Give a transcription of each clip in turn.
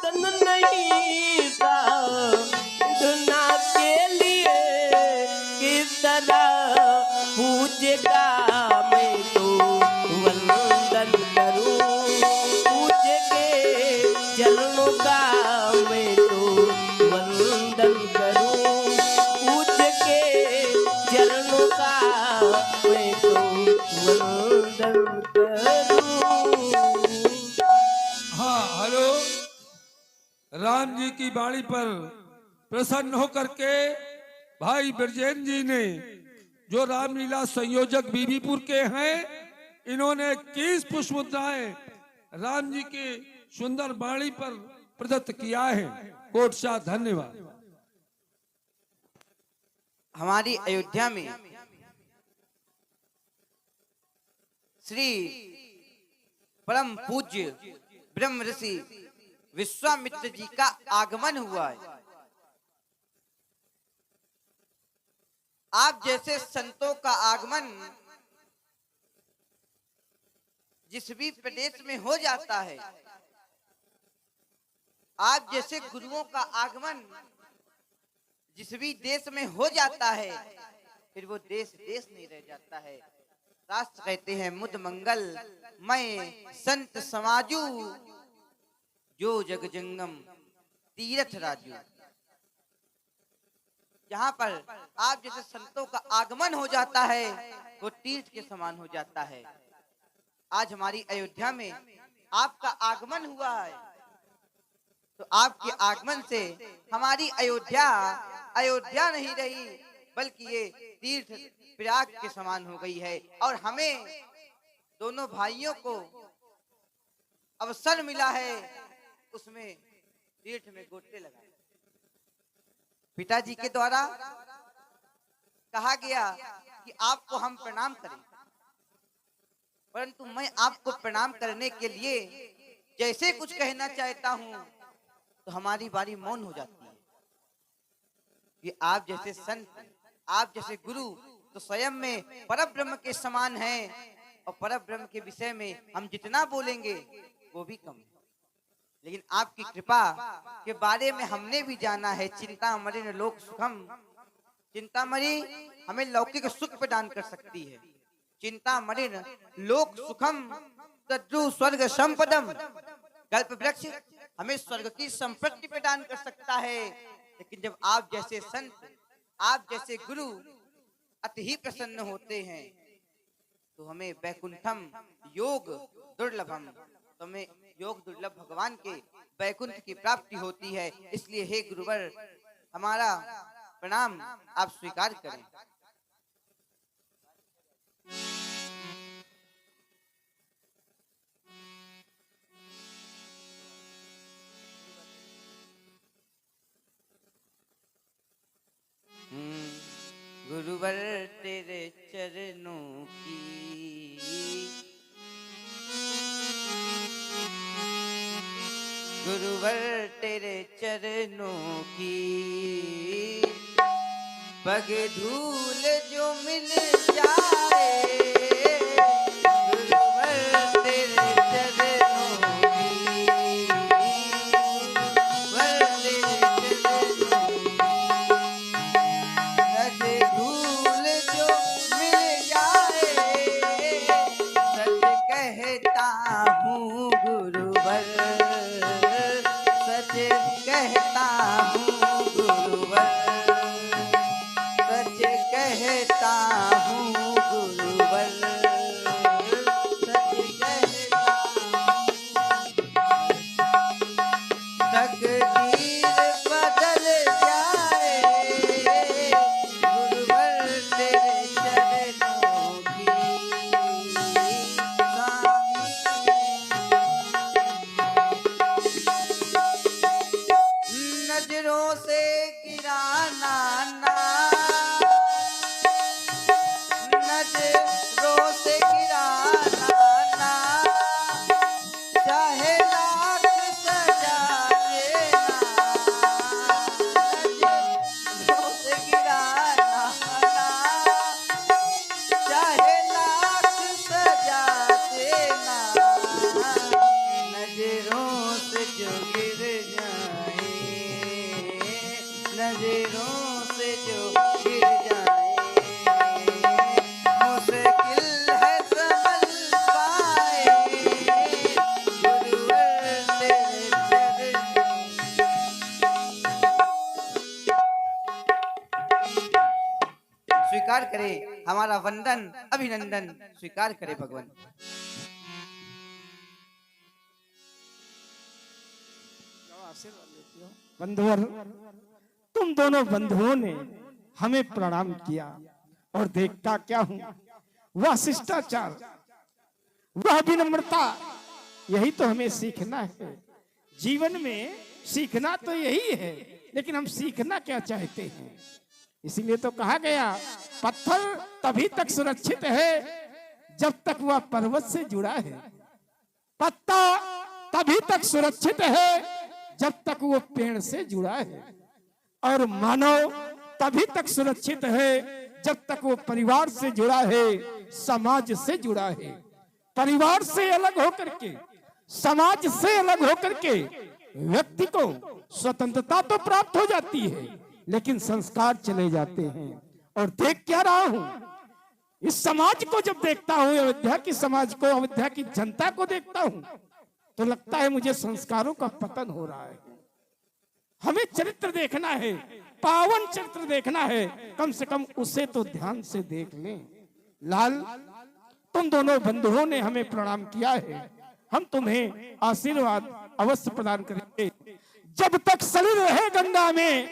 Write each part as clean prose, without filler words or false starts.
तन नहीं साधना के लिए किस तरह पूजेगा मैं तो वंदन करूं पूज के चरणों का मैं तो वंदन करूं पूज के चरणों का मैं तो वंदन करूं। हाँ हेलो, राम जी की वाणी पर प्रसन्न होकर के भाई ब्रजेंद्र जी ने, जो रामलीला संयोजक बीबीपुर के हैं, इन्होंने 21 पुष्प मुद्राएं राम जी के सुंदर वाणी पर प्रदत्त किया है। कोटशा धन्यवाद। हमारी अयोध्या में श्री परम पूज्य ब्रह्म ऋषि विश्वामित्र जी का आगमन हुआ है। आप जैसे संतों का आगमन जिस भी प्रदेश में हो जाता है, आप जैसे गुरुओं का आगमन जिस भी देश में हो जाता है, फिर वो देश देश नहीं रह जाता है। शास्त्र कहते हैं मुद मंगल मैं संत समाजू जो जग जंगम तीर्थ राजू। जहाँ पर आप जैसे संतों का आगमन हो जाता है वो तीर्थ के समान हो जाता है। आज हमारी अयोध्या में आपका आगमन हुआ है, तो आपके आगमन से हमारी अयोध्या अयोध्या नहीं रही, बल्कि ये तीर्थ प्रयाग के समान हो गई है। और हमें दोनों भाइयों को अवसर मिला है, उसमें तीर्थ में गोते लगाए। पिताजी के द्वारा कहा गया कि आपको हम प्रणाम करें, परंतु मैं आपको प्रणाम करने के लिए जैसे कुछ कहना चाहता हूं तो हमारी बारी मौन हो जाती है। कि आप जैसे संत, आप जैसे गुरु तो स्वयं में परब्रह्म के समान हैं, और परब्रह्म के विषय में हम जितना बोलेंगे वो भी कम है। लेकिन आपकी कृपा के बारे में हमने भी जाना है। चिंता मरी लोक सुखम, चिंता मरी हमें लौकिक सुख प्रदान कर सकती है। चिंता मरी लोक सुखम तद्रु स्वर्ग संपदम, कल्प वृक्ष हमें स्वर्ग की संपत्ति प्रदान कर सकता है। लेकिन जब आप जैसे संत, आप जैसे गुरु अति ही प्रसन्न होते हैं तो हमें वैकुंठम योग दुर्लभम, तो हमें योग दुर्लभ भगवान के वैकुंठ की प्राप्ति होती है। इसलिए हे गुरुवर, हमारा प्रणाम आप स्वीकार करें। गुरुवर तेरे चरणों की गुरुवर तेरे चरणों की पग धूल जो मिल जाए, गुरुवर तेरे चरणों की गुरुवर तेरे चरणों की धूल जो मिल जाए, सच कहता हूँ गुरुवर, सच कहता हूँ गुरुवर, सच कहता हूँ गुरुवर, सच कहता तकदीर बदल जाए, गुरुवर तेरे चरणों की नजरों नजरों से जो गिर जाए, मुश्किल है संभल पाए, गुरुवर तेरे स्वीकार करे हमारा वंदन अभिनंदन स्वीकार करे भगवान। बंधुवर, तुम दोनों बंधुओं ने हमें प्रणाम किया और देखता क्या हूं, वह शिष्टाचार, वह विनम्रता, यही तो हमें सीखना है। जीवन में सीखना तो यही है, लेकिन हम सीखना क्या चाहते हैं? इसीलिए तो कहा गया, पत्थर तभी तक सुरक्षित है जब तक वह पर्वत से जुड़ा है, पत्ता तभी तक सुरक्षित है जब तक वो पेड़ से जुड़ा है, और मानव तभी तक सुरक्षित है जब तक वो परिवार से जुड़ा है, समाज से जुड़ा है। परिवार से अलग होकर के, समाज से अलग होकर के व्यक्ति को स्वतंत्रता तो प्राप्त हो जाती है, लेकिन संस्कार चले जाते हैं। और देख क्या रहा हूं, इस समाज को जब देखता हूं, अयोध्या की समाज को, अयोध्या की जनता को देखता हूं, तो लगता है मुझे संस्कारों का पतन हो रहा है। हमें चरित्र देखना है, पावन चरित्र देखना है, कम से कम उसे तो ध्यान से देख लें। लाल, तुम दोनों बंधुओं ने हमें प्रणाम किया है, हम तुम्हें आशीर्वाद अवश्य प्रदान करेंगे। जब तक सलिल रहे गंगा में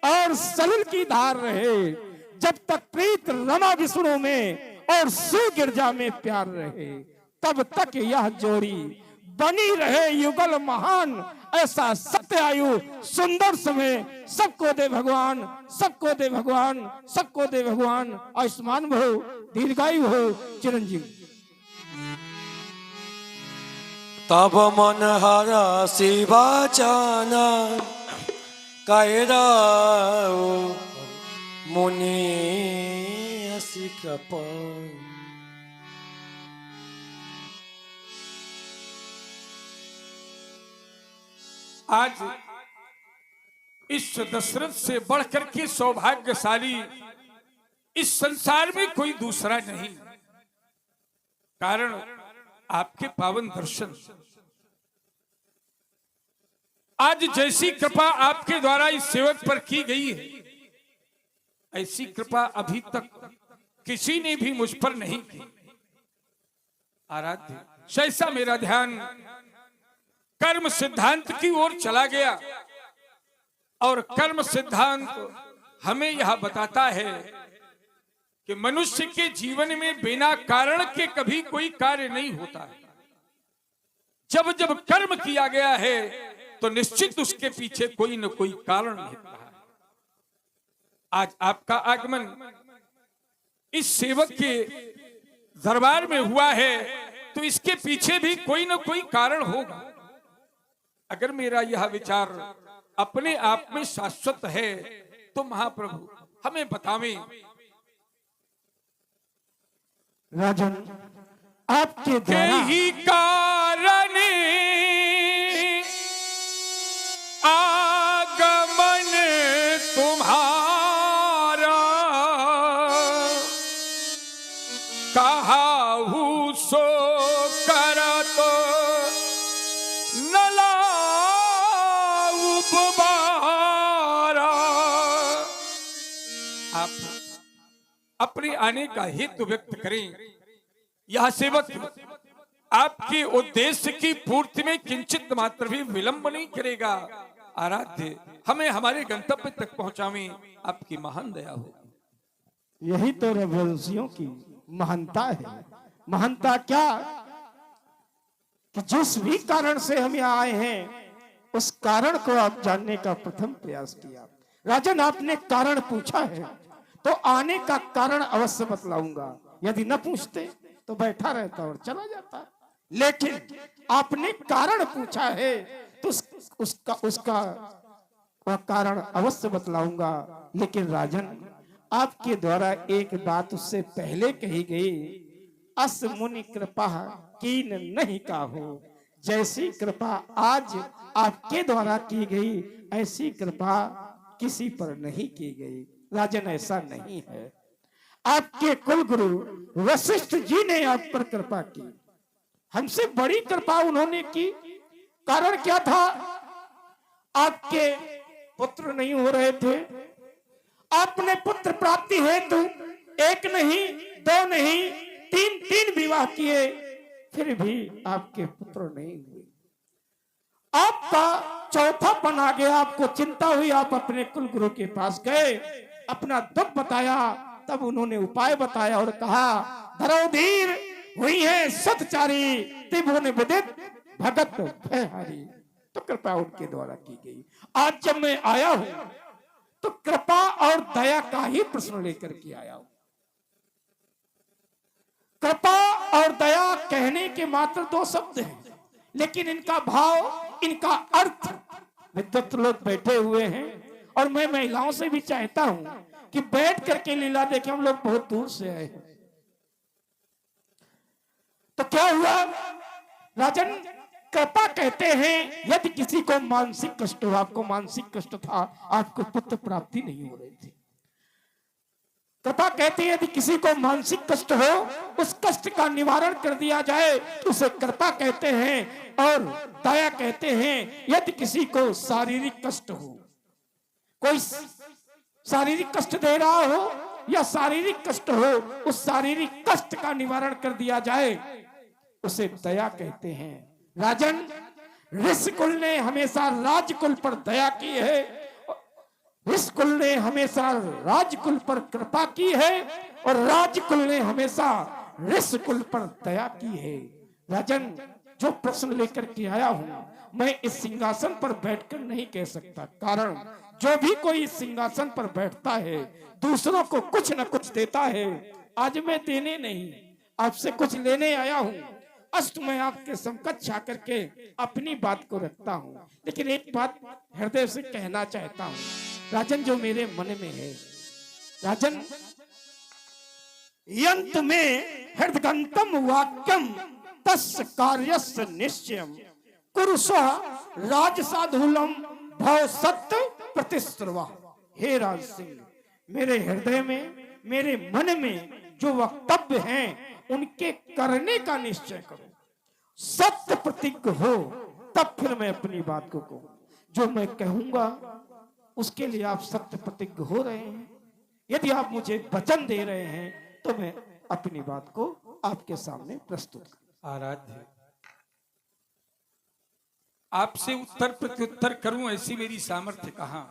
और सलिल की धार रहे, जब तक प्रीत रमा विष्णु में और शिव गिरजा में प्यार रहे, तब तक यह जोड़ी बनी रहे युगल महान। ऐसा सत्य आयु सुंदर समय सबको दे भगवान, सबको दे भगवान, सबको दे भगवान। आयुष्मान भव, दीर्घायु भव, चिरंजीव। तब मन हरा शिवाचाना कायराओ मुनि असिकपन। आज इस दशरथ से बढ़कर के सौभाग्यशाली इस संसार में कोई दूसरा नहीं, कारण आपके पावन दर्शन। आज जैसी कृपा आपके द्वारा इस सेवक पर की गई है, ऐसी कृपा अभी तक किसी ने भी मुझ पर नहीं की। आराध्य, सहसा मेरा ध्यान कर्म सिद्धांत की ओर चला गया, और कर्म सिद्धांत हमें यह बताता है कि मनुष्य के जीवन में बिना कारण के कभी कोई कार्य नहीं होता है। जब जब कर्म किया गया है तो निश्चित उसके पीछे कोई न कोई कारण निकला है। आज आपका आगमन इस सेवक के दरबार में हुआ है, तो इसके पीछे भी कोई न कोई कारण होगा। अगर मेरा यह विचार अपने आप में शाश्वत है तो महाप्रभु हमें बतावें। राजन, आपके द्वारा ही कारण आगमन तुम्हारा, कहाहू सो करत न लाऊं दोबारा। आप अपने आने का हेतु व्यक्त करें। यह सेवक आपके उद्देश्य की पूर्ति में किंचित मात्र भी विलंब नहीं करेगा। आराध्य, हमें हमारे गंतव्य तक पहुंचावें, आपकी महान दया हो। यही तो रघुवंशियों की महानता है। महानता क्या कि जिस भी कारण से हम यहाँ आए हैं, उस कारण को आप जानने का प्रथम प्रयास किया। राजन, आपने कारण पूछा है तो आने का कारण अवश्य बतलाऊंगा। यदि न पूछते तो बैठा रहता और चला जाता, लेकिन आपने कारण पूछा है तो उसका वह कारण अवश्य बतलाऊंगा। लेकिन राजन, आपके द्वारा एक बात उससे पहले कही गई, अस मुनि कृपा कीन नहीं काहू। जैसी कृपा आज आपके द्वारा की गई, ऐसी कृपा किसी पर नहीं की गई। राजन, ऐसा नहीं है। आपके कुल गुरु वशिष्ठ जी ने आप पर कृपा की, हमसे बड़ी कृपा उन्होंने की। कारण क्या था? आपके पुत्र नहीं हो रहे थे। आपने पुत्र प्राप्ति हेतु एक नहीं, दो नहीं, तीन विवाह किए, फिर भी आपके पुत्र नहीं हुए। आपका चौथा बना गया, आपको चिंता हुई, आप अपने कुल गुरु के पास गए, अपना दुख बताया। तब उन्होंने उपाय बताया और कहा, धरोधीर हुई है सतचारी, त्रिभुवन विदित भगत भयहारी। तो कृपा उनके द्वारा की गई। आज जब मैं आया हूं तो कृपा और दया का ही प्रश्न लेकर के आया हूं। कृपा और दया कहने के मात्र दो शब्द हैं, लेकिन इनका भाव, इनका अर्थ, विद्वत लोग बैठे हुए हैं और मैं महिलाओं से भी चाहता हूं कि बैठ करके लीला देखें। हम लोग बहुत दूर से आए हैं। तो क्या हुआ? राजन, कृपा कहते हैं यदि किसी को मानसिक कष्ट हो, आपको मानसिक कष्ट था, आपको पुत्र प्राप्ति नहीं हो रही थी। कृपा कहते हैं यदि किसी को मानसिक कष्ट हो, उस कष्ट का निवारण कर दिया जाए तो उसे कृपा कहते हैं। और दया कहते हैं यदि किसी को शारीरिक कष्ट हो, कोई शारीरिक कष्ट दे रहा हो या शारीरिक कष्ट हो, उस शारीरिक कष्ट का निवारण कर दिया जाए, उसे दया कहते हैं। राजन, ऋषिकुल ने हमेशा राजकुल पर दया की है, ऋषिकुल ने हमेशा राजकुल पर कृपा की है और राजकुल ने हमेशा ऋषिकुल पर दया की है। राजन, जो प्रश्न लेकर के आया हूं, मैं इस सिंहासन पर बैठकर नहीं कह सकता। कारण जो भी कोई इस सिंहासन पर बैठता है दूसरों को कुछ न कुछ देता है। आज मैं देने नहीं, आपसे कुछ लेने आया हूं। अष्ट में आपके समकक्ष आकर के अपनी बात को रखता हूं, लेकिन एक बात हृदय से कहना चाहता हूं। राजन, जो मेरे मन में है, राजन, यंत में हृदगंतम वाक्यम तस् कार्यस्य निश्चयम कुरुषा राजसाधुलम भव सत्य प्रतिस्त्रवा। हे राज सिंह, मेरे हृदय में, मेरे मन में जो वक्तव्य हैं उनके करने का निश्चय करो। सत्य प्रतिज्ञ हो तब फिर मैं अपनी बात को कहूं। जो मैं कहूंगा उसके लिए आप सत्य प्रतिज्ञ हो रहे हैं। यदि आप मुझे वचन दे रहे हैं तो मैं अपनी बात को आपके सामने प्रस्तुत करूं। आराध्य, आपसे उत्तर प्रत्युत्तर करूं ऐसी मेरी सामर्थ्य कहां,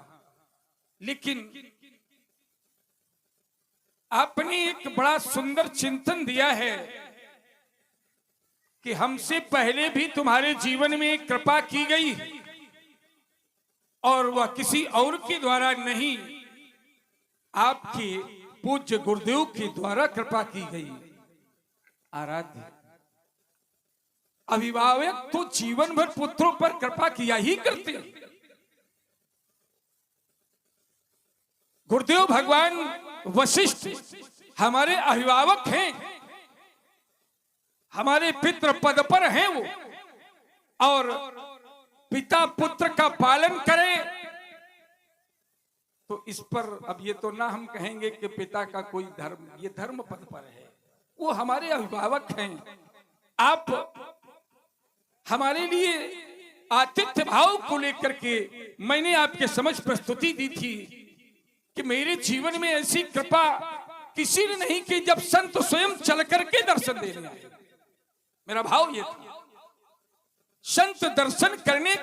लेकिन आपने एक बड़ा सुंदर चिंतन दिया है कि हमसे पहले भी तुम्हारे जीवन में कृपा की गई और वह किसी और के द्वारा नहीं, आपके पूज्य गुरुदेव के द्वारा कृपा की गई। आराध्य, अभिभावक तो जीवन भर पुत्रों पर कृपा किया ही करते हैं। गुरुदेव भगवान वशिष्ठ हमारे अभिभावक हैं, हमारे पितृ पद पर हैं वो, और पिता पुत्र का पालन करे तो इस पर अब ये तो ना हम कहेंगे कि पिता का कोई धर्म, ये धर्म पद पर है, वो हमारे अभिभावक हैं। आप हमारे लिए आतिथ्य भाव को लेकर के मैंने आपके समझ प्रस्तुति दी थी कि मेरे जीवन में ऐसी कृपा किसी ने नहीं की जब संत स्वयं चल करके दर्शन देने आए। मेरा भाव ये था, संत दर्शन करने के